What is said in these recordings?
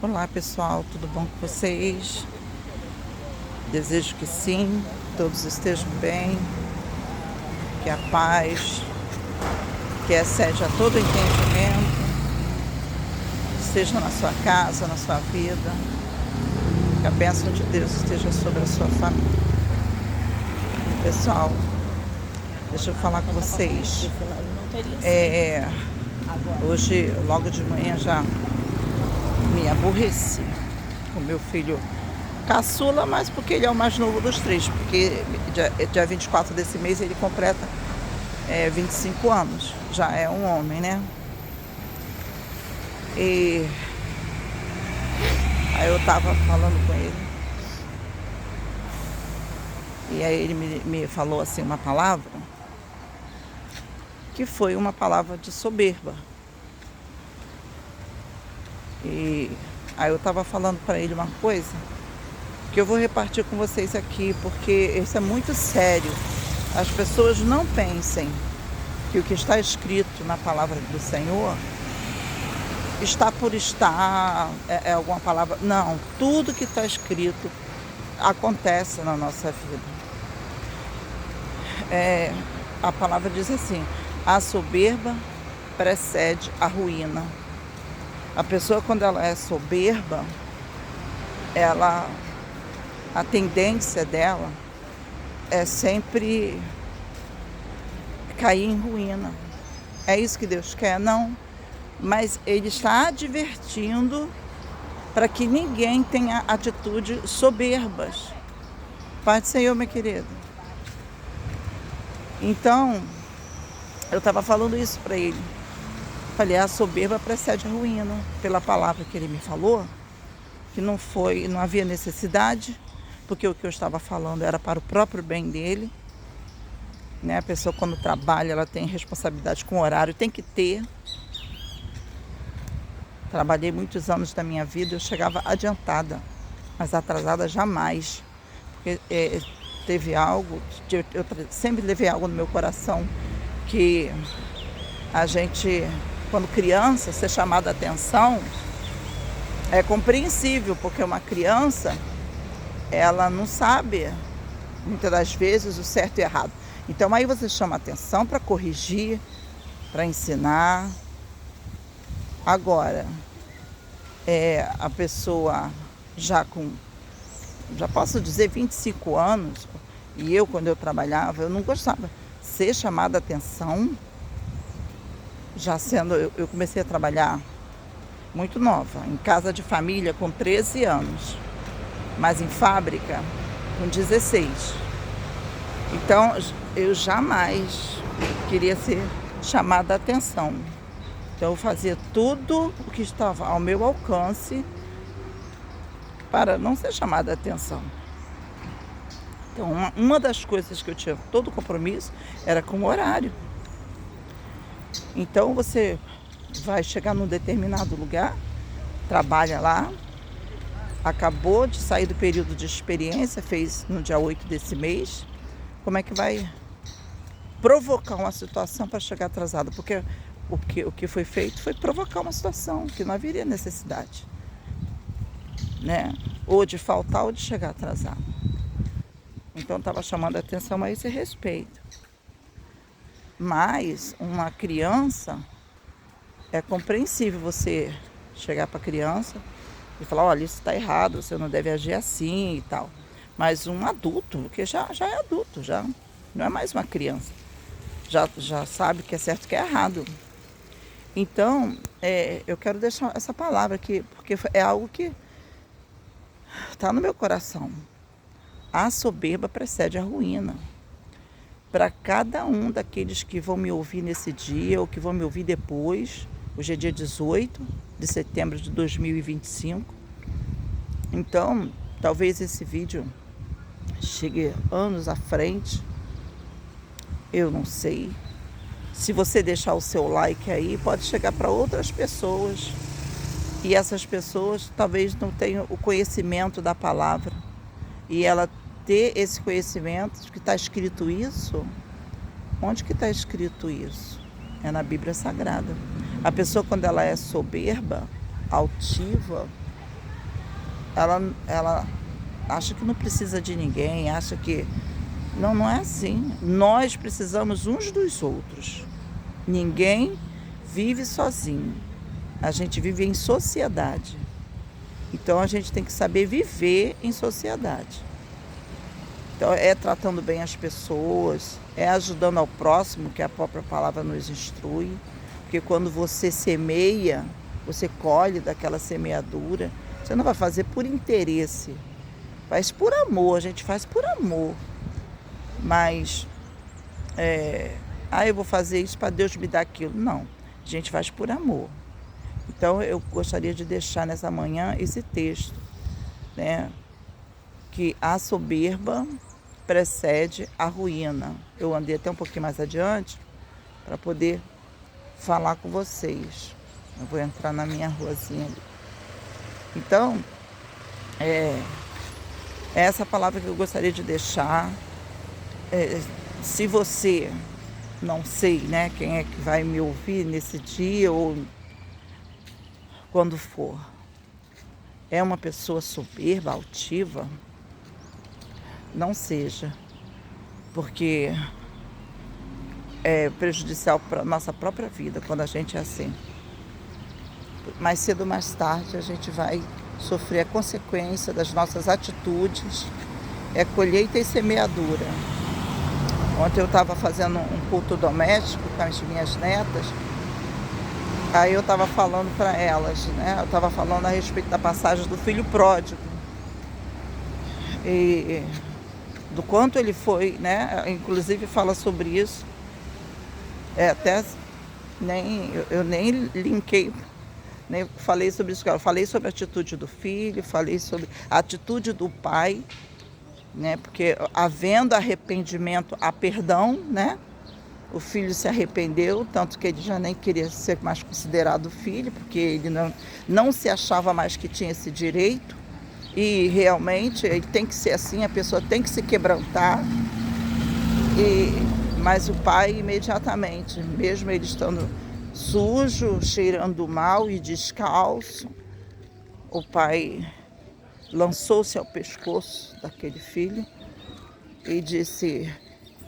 Olá pessoal, tudo bom com vocês? Desejo que sim, todos estejam bem, que a paz, que excede a todo entendimento, esteja na sua casa, na sua vida, que a bênção de Deus esteja sobre a sua família. Pessoal, deixa eu falar com vocês. Hoje, logo de manhã, já me aborreci com meu filho caçula, mas porque ele é o mais novo dos três, porque dia 24 desse mês ele completa 25 anos, já é um homem, né? E aí eu tava falando com ele, e aí ele me falou assim uma palavra, que foi uma palavra de soberba. E aí eu tava falando para ele uma coisa que eu vou repartir com vocês aqui, porque isso é muito sério. As pessoas não pensem que o que está escrito na palavra do Senhor está por estar, é alguma palavra. Não, tudo que está escrito acontece na nossa vida. A palavra diz assim: a soberba precede a ruína. A pessoa, quando ela é soberba, a tendência dela é sempre cair em ruína. É isso que Deus quer? Não. Mas Ele está advertindo para que ninguém tenha atitudes soberbas. Pai do Senhor, meu querido. Então, eu estava falando isso para ele. Falei, a soberba precede a ruína. Pela palavra que ele me falou, que não havia necessidade, porque o que eu estava falando era para o próprio bem dele. Né? A pessoa, quando trabalha, ela tem responsabilidade com o horário, tem que ter. Trabalhei muitos anos da minha vida, eu chegava adiantada, mas atrasada jamais. Porque teve algo, eu sempre levei algo no meu coração, que a gente, quando criança, ser chamada a atenção é compreensível, porque uma criança, ela não sabe, muitas das vezes, o certo e o errado. Então aí você chama a atenção para corrigir, para ensinar. Agora, a pessoa já posso dizer 25 anos, e eu, quando eu trabalhava, eu não gostava. Ser chamada a atenção, eu comecei a trabalhar muito nova, em casa de família com 13 anos, mas em fábrica com 16. Então, eu jamais queria ser chamada a atenção. Então, eu fazia tudo o que estava ao meu alcance para não ser chamada a atenção. Então, uma das coisas que eu tinha todo compromisso era com o horário. Então, você vai chegar num determinado lugar, trabalha lá, acabou de sair do período de experiência, fez no dia 8 desse mês, como é que vai provocar uma situação para chegar atrasado? Porque o que foi feito foi provocar uma situação que não haveria necessidade, né? Ou de faltar ou de chegar atrasado. Então estava chamando a atenção a esse respeito. Mas uma criança, é compreensível você chegar para a criança e falar, olha, isso está errado, você não deve agir assim e tal. Mas um adulto, que já é adulto, já não é mais uma criança, já sabe o que é certo e o que é errado. Então, eu quero deixar essa palavra aqui, porque é algo que está no meu coração. A soberba precede a ruína. Para cada um daqueles que vão me ouvir nesse dia ou que vão me ouvir depois, hoje é dia 18 de setembro de 2025. Então, talvez esse vídeo chegue anos à frente, eu não sei. Se você deixar o seu like aí, pode chegar para outras pessoas. E essas pessoas talvez não tenham o conhecimento da palavra. E ela ter esse conhecimento, que está escrito isso. Onde que está escrito isso? É na Bíblia Sagrada. A pessoa, quando ela é soberba, altiva, ela acha que não precisa de ninguém, acha que... Não, não é assim. Nós precisamos uns dos outros. Ninguém vive sozinho. A gente vive em sociedade. Então a gente tem que saber viver em sociedade. Então é tratando bem as pessoas, é ajudando ao próximo, que a própria palavra nos instrui. Porque quando você semeia, você colhe daquela semeadura. Você não vai fazer por interesse, faz por amor, a gente faz por amor. Mas, eu vou fazer isso para Deus me dar aquilo. Não, a gente faz por amor. Então eu gostaria de deixar nessa manhã esse texto, né? Que a soberba precede a ruína. Eu andei até um pouquinho mais adiante para poder falar com vocês. Eu vou entrar na minha ruazinha ali. Então, essa palavra que eu gostaria de deixar. Se você, não sei, né, quem é que vai me ouvir nesse dia ou quando for, é uma pessoa soberba, altiva, não seja, porque é prejudicial para a nossa própria vida quando a gente é assim. Mais cedo ou mais tarde a gente vai sofrer a consequência das nossas atitudes, colheita e semeadura. Ontem eu estava fazendo um culto doméstico com as minhas netas, aí eu estava falando para elas, né? Eu estava falando a respeito da passagem do filho pródigo e do quanto ele foi, né? Inclusive fala sobre isso, eu nem linkei, nem falei sobre isso, eu falei sobre a atitude do filho, falei sobre a atitude do pai, né? Porque havendo arrependimento, há perdão, né? O filho se arrependeu, tanto que ele já nem queria ser mais considerado filho, porque ele não se achava mais que tinha esse direito. E realmente ele tem que ser assim, a pessoa tem que se quebrantar. Mas o pai imediatamente, mesmo ele estando sujo, cheirando mal e descalço, o pai lançou-se ao pescoço daquele filho e disse: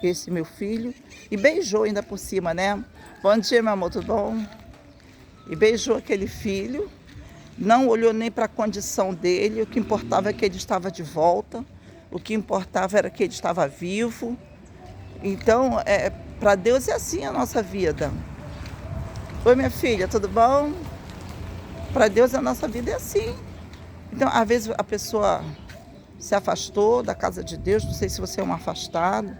esse meu filho, e beijou ainda por cima, né? Bom dia, meu amor, tudo bom? E beijou aquele filho, não olhou nem para a condição dele, o que importava é que ele estava de volta, o que importava era que ele estava vivo. Então, para Deus é assim a nossa vida. Oi, minha filha, tudo bom? Para Deus a nossa vida é assim. Então, às vezes a pessoa se afastou da casa de Deus, não sei se você é um afastado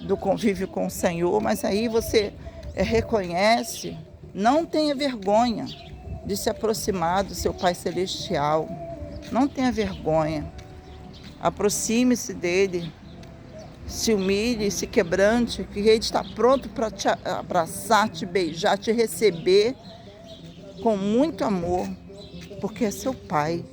do convívio com o Senhor, mas aí você reconhece, não tenha vergonha de se aproximar do seu Pai Celestial, não tenha vergonha, aproxime-se dele, se humilhe, se quebrante, que ele está pronto para te abraçar, te beijar, te receber com muito amor, porque é seu pai,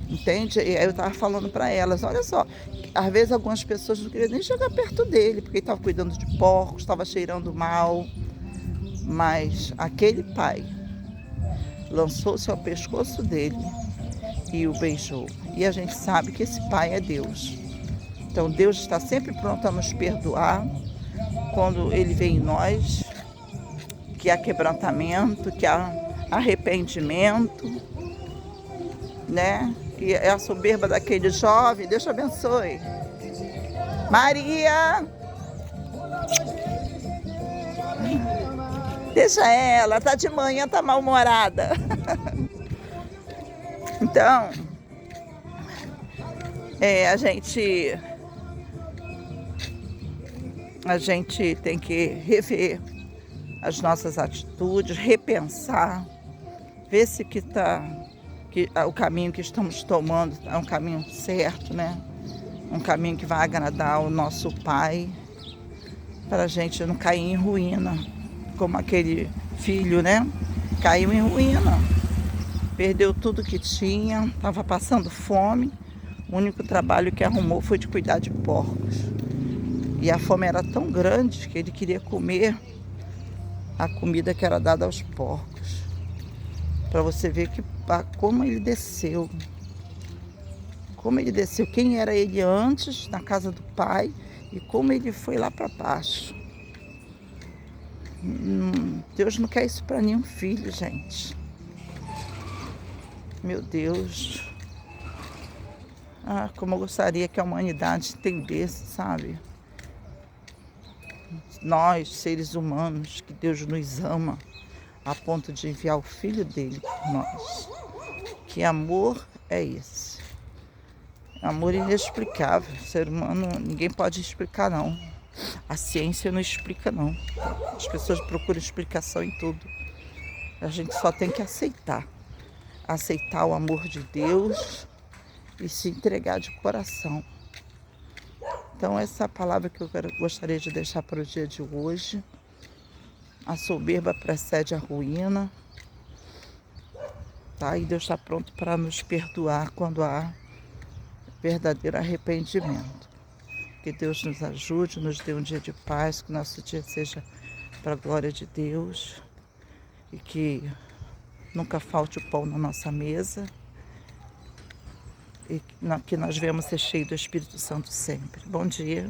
entende? E aí eu estava falando para elas, olha só, às vezes algumas pessoas não queriam nem chegar perto dele, porque ele estava cuidando de porcos, estava cheirando mal, mas aquele pai lançou-se ao pescoço dele e o beijou. E a gente sabe que esse pai é Deus. Então Deus está sempre pronto a nos perdoar quando ele vê em nós que há quebrantamento, que há arrependimento, né? E é a soberba daquele jovem, Deus te abençoe. Maria! Deixa ela, tá de manhã, tá mal-humorada. Então, a gente tem que rever as nossas atitudes, repensar, ver se o caminho que estamos tomando é um caminho certo, né? Um caminho que vai agradar o nosso Pai, para a gente não cair em ruína, como aquele filho, né? Caiu em ruína, perdeu tudo que tinha, estava passando fome, o único trabalho que arrumou foi de cuidar de porcos. E a fome era tão grande que ele queria comer a comida que era dada aos porcos. Para você ver como ele desceu. Como ele desceu, quem era ele antes na casa do pai e como ele foi lá para baixo. Deus não quer isso para nenhum filho, gente. Meu Deus. Como eu gostaria que a humanidade entendesse, sabe? Nós, seres humanos, que Deus nos ama a ponto de enviar o Filho dele por nós. Que amor é esse? Amor inexplicável. O ser humano, ninguém pode explicar, não. A ciência não explica, não. As pessoas procuram explicação em tudo. A gente só tem que aceitar. Aceitar o amor de Deus e se entregar de coração. Então, essa é a palavra que eu gostaria de deixar para o dia de hoje. A soberba precede a ruína. Tá? E Deus está pronto para nos perdoar quando há verdadeiro arrependimento. Que Deus nos ajude, nos dê um dia de paz, que nosso dia seja para a glória de Deus e que nunca falte o pão na nossa mesa e que nós venhamos ser cheios do Espírito Santo sempre. Bom dia.